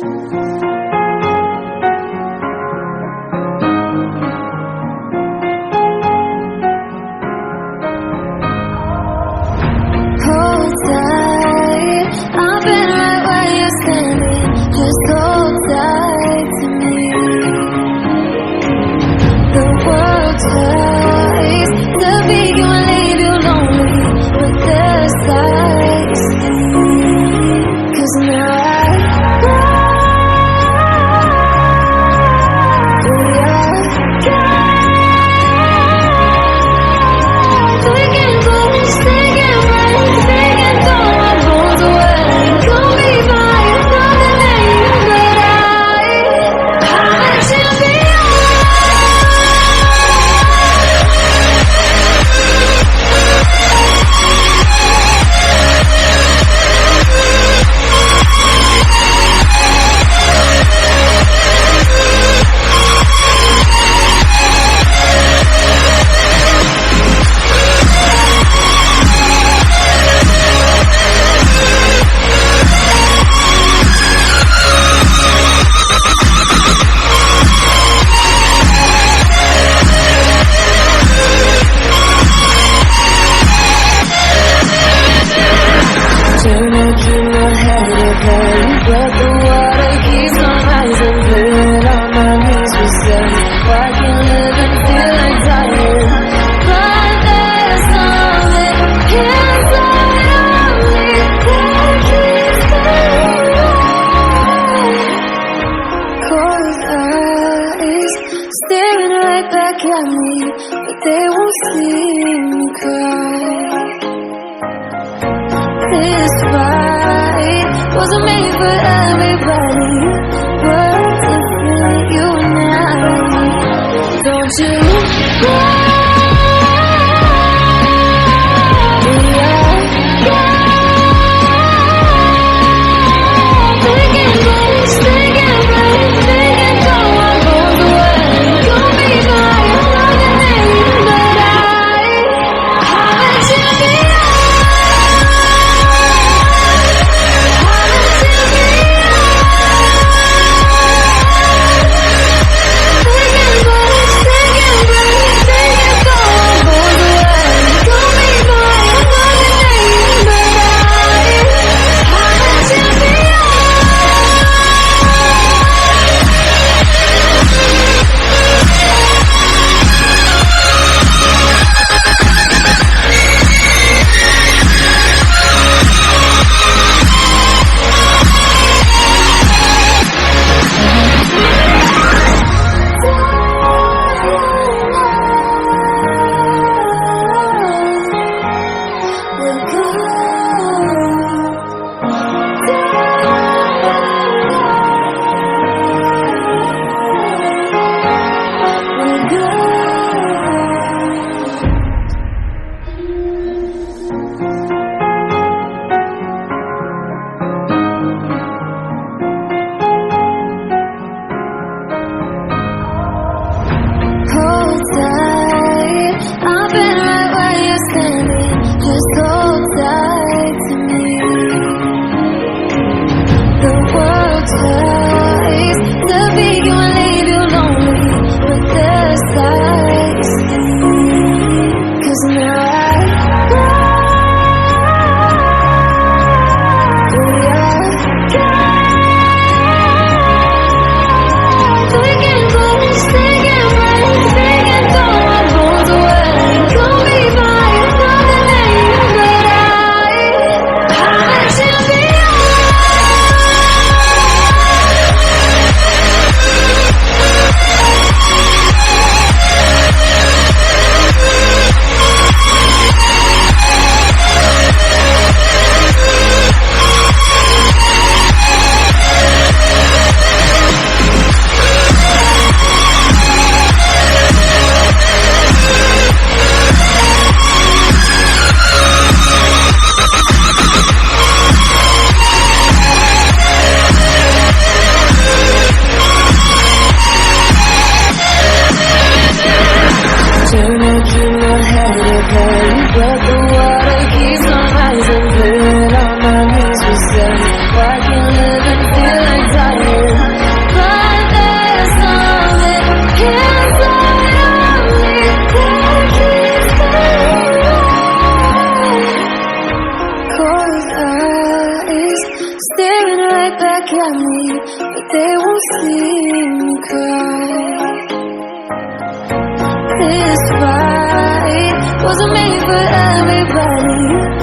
Hold tight, I've been right where you're standing. Just hold tight to me. The world tries to make you and leave you lonely, but there's sights to see. 'Cause now turn to keep my head up high, but the water keeps on rising. Feeling on my knees for some. I can live and feel like dying, but there's something inside of me that keeps going on. Closed eyes staring right back at me, but they won't see me cry. This fight wasn't at me, but they won't see me cry. This fight wasn't made for everybody.